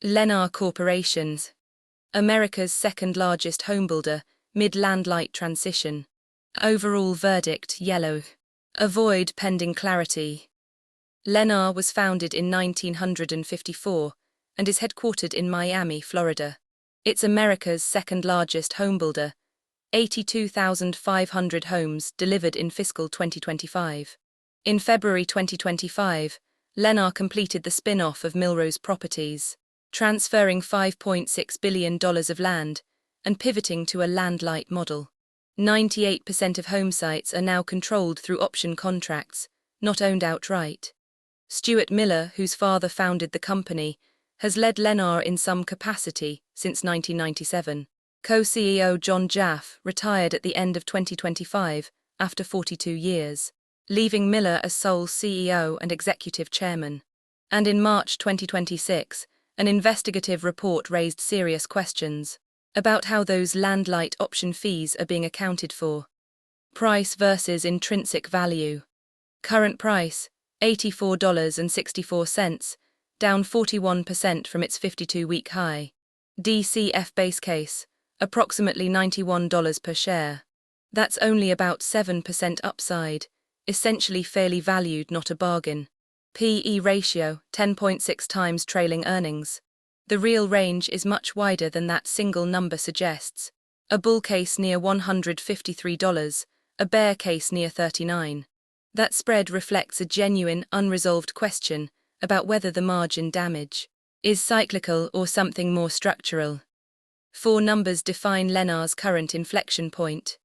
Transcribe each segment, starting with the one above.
Lennar Corporations, America's second-largest homebuilder, mid-landlight transition. Overall verdict, yellow. Avoid pending clarity. Lennar was founded in 1954 and is headquartered in Miami, Florida. It's America's second-largest homebuilder, 82,500 homes delivered in fiscal 2025. In February 2025, Lennar completed the spin-off of Millrose Properties, transferring $5.6 billion of land and pivoting to a land-light model. 98% of home sites are now controlled through option contracts, not owned outright. Stuart Miller, whose father founded the company, has led Lennar in some capacity since 1997. Co-CEO John Jaffe retired at the end of 2025 after 42 years, leaving Miller as sole CEO and executive chairman. And in March 2026, an investigative report raised serious questions about how those land-light option fees are being accounted for. Price versus intrinsic value. Current price, $84.64, down 41% from its 52-week high. DCF base case, approximately $91 per share. That's only about 7% upside, essentially fairly valued, not a bargain. P/E ratio, 10.6 times trailing earnings. The real range is much wider than that single number suggests. A bull case near $153, a bear case near $39. That spread reflects a genuine, unresolved question about whether the margin damage is cyclical or something more structural. 4 numbers define Lennar's current inflection point.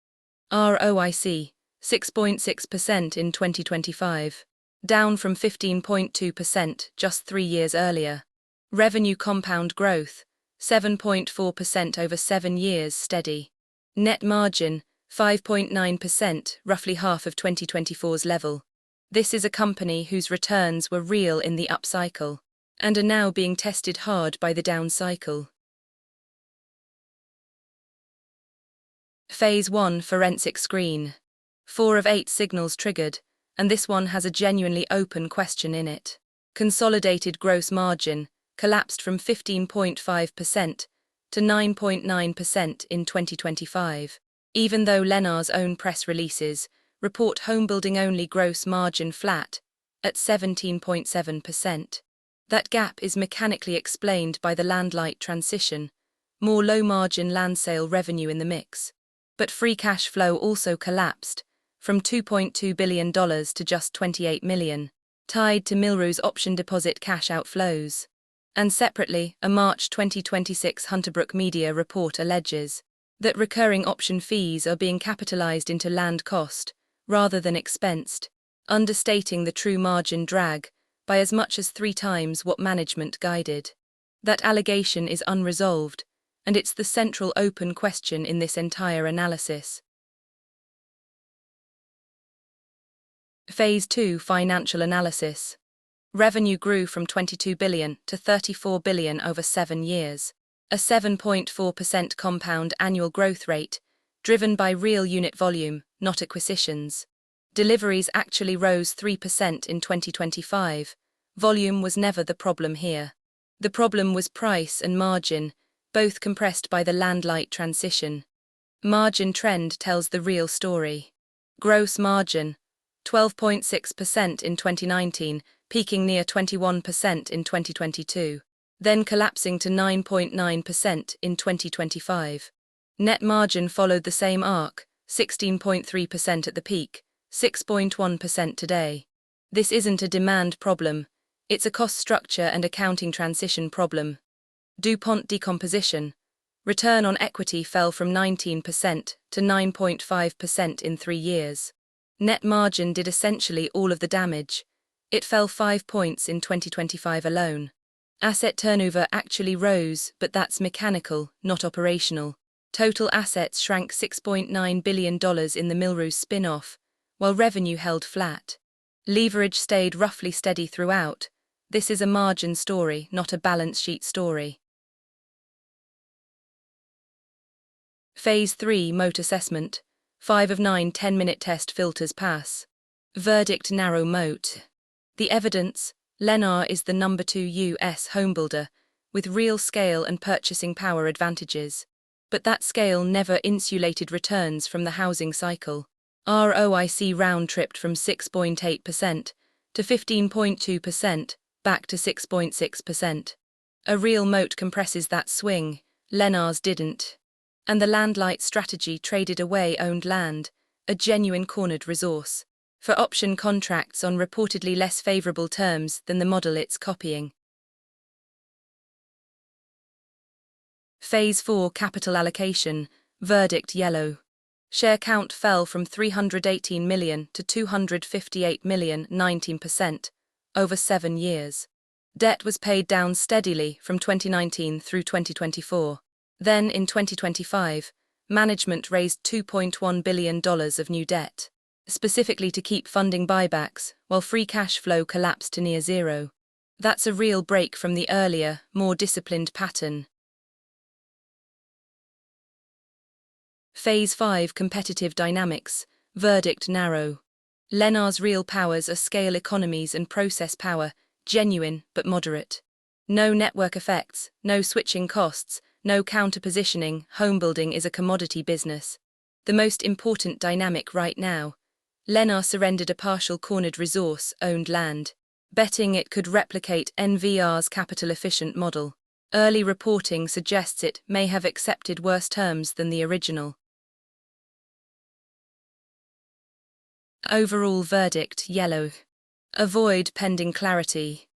ROIC, 6.6% in 2025, down from 15.2% just 3 years earlier. Revenue compound growth, 7.4% over 7 years steady. Net margin, 5.9%, roughly half of 2024's level. This is a company whose returns were real in the upcycle and are now being tested hard by the down cycle. Phase 1 Forensic Screen. 4 of 8 signals triggered, and this one has a genuinely open question in it. Consolidated gross margin collapsed from 15.5% to 9.9% in 2025, even though Lennar's own press releases report homebuilding-only gross margin flat at 17.7%. That gap is mechanically explained by the land-light transition, more low-margin land sale revenue in the mix. But free cash flow also collapsed, from $2.2 billion to just $28 million, tied to Millrose option deposit cash outflows. And separately, a March 2026 Hunterbrook media report alleges that recurring option fees are being capitalized into land cost rather than expensed, understating the true margin drag by as much as 3 times what management guided. That allegation is unresolved, and it's the central open question in this entire analysis. Phase 2 Financial Analysis. Revenue grew from $22 billion to $34 billion over 7 years, a 7.4% compound annual growth rate, driven by real unit volume, not acquisitions. Deliveries actually rose 3% in 2025. Volume was never the problem here. The problem was price and margin, both compressed by the land-light transition. Margin trend tells the real story. Gross margin, 12.6% in 2019, peaking near 21% in 2022, then collapsing to 9.9% in 2025. Net margin followed the same arc, 16.3% at the peak, 6.1% today. This isn't a demand problem, it's a cost structure and accounting transition problem. DuPont decomposition. Return on equity fell from 19% to 9.5% in 3 years. Net margin did essentially all of the damage. It fell 5 points in 2025 alone. Asset turnover actually rose, but that's mechanical, not operational. Total assets shrank $6.9 billion in the Millrose spin-off, while revenue held flat. Leverage stayed roughly steady throughout. This is a margin story, not a balance sheet story. Phase 3 Moat Assessment. 5 of 9 10-minute test filters pass. Verdict narrow moat. The evidence, Lennar is the number 2 U.S. homebuilder, with real scale and purchasing power advantages. But that scale never insulated returns from the housing cycle. ROIC round-tripped from 6.8% to 15.2%, back to 6.6%. A real moat compresses that swing, Lennar's didn't. And the land-light strategy traded away owned land, a genuine cornered resource, for option contracts on reportedly less favorable terms than the model it's copying. Phase 4 Capital Allocation, verdict yellow. Share count fell from 318 million to 258 million, 19%, over 7 years. Debt was paid down steadily from 2019 through 2024. Then, in 2025, management raised $2.1 billion of new debt, specifically to keep funding buybacks, while free cash flow collapsed to near zero. That's a real break from the earlier, more disciplined pattern. Phase 5 Competitive Dynamics, verdict narrow. Lennar's real powers are scale economies and process power, genuine but moderate. No network effects, no switching costs, no counter-positioning. Homebuilding is a commodity business. The most important dynamic right now. Lennar surrendered a partial cornered resource-owned land, betting it could replicate NVR's capital-efficient model. Early reporting suggests it may have accepted worse terms than the original. Overall verdict yellow. Avoid pending clarity.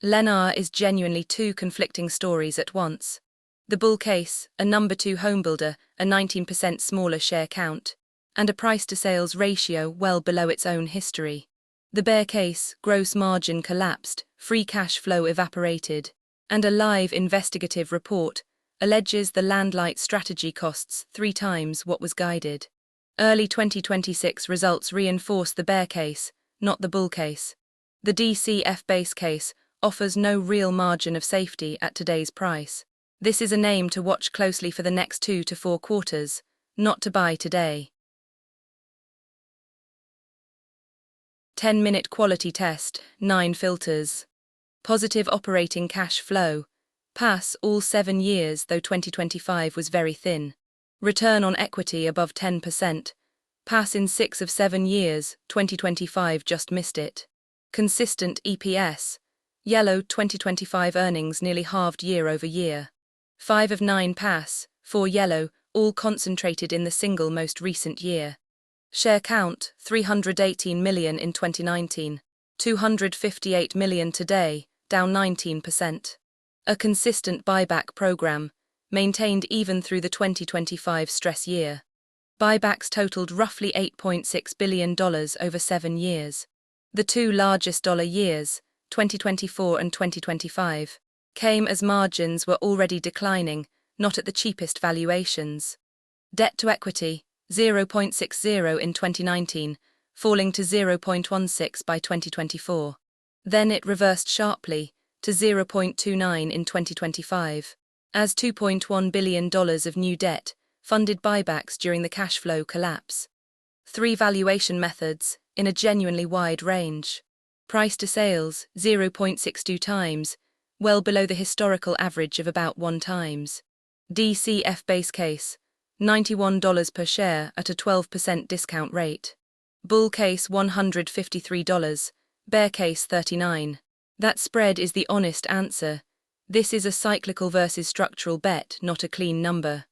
Lennar is genuinely two conflicting stories at once. The bull case, a number 2 homebuilder, a 19% smaller share count, and a price-to-sales ratio well below its own history. The bear case, gross margin collapsed, free cash flow evaporated, and a live investigative report alleges the land-light strategy costs 3 times what was guided. Early 2026 results reinforce the bear case, not the bull case. The DCF base case offers no real margin of safety at today's price. This is a name to watch closely for the next 2 to 4 quarters, not to buy today. 10-minute quality test, 9 filters. Positive operating cash flow. Pass all 7 years, though 2025 was very thin. Return on equity above 10%. Pass in 6 of 7 years, 2025 just missed it. Consistent EPS. Yellow, 2025 earnings nearly halved year over year. 5 of 9 pass, 4 yellow, all concentrated in the single most recent year. Share count, 318 million in 2019, 258 million today, down 19%. A consistent buyback program, maintained even through the 2025 stress year. Buybacks totaled roughly $8.6 billion over 7 years. The 2 largest dollar years, 2024 and 2025, came as margins were already declining, not at the cheapest valuations. Debt to equity, 0.60 in 2019, falling to 0.16 by 2024. Then it reversed sharply to 0.29 in 2025, as $2.1 billion of new debt funded buybacks during the cash flow collapse. 3 valuation methods, in a genuinely wide range. Price to sales, 0.62 times, well below the historical average of about 1 times. DCF base case, $91 per share at a 12% discount rate. Bull case $153, bear case $39. That spread is the honest answer. This is a cyclical versus structural bet, not a clean number.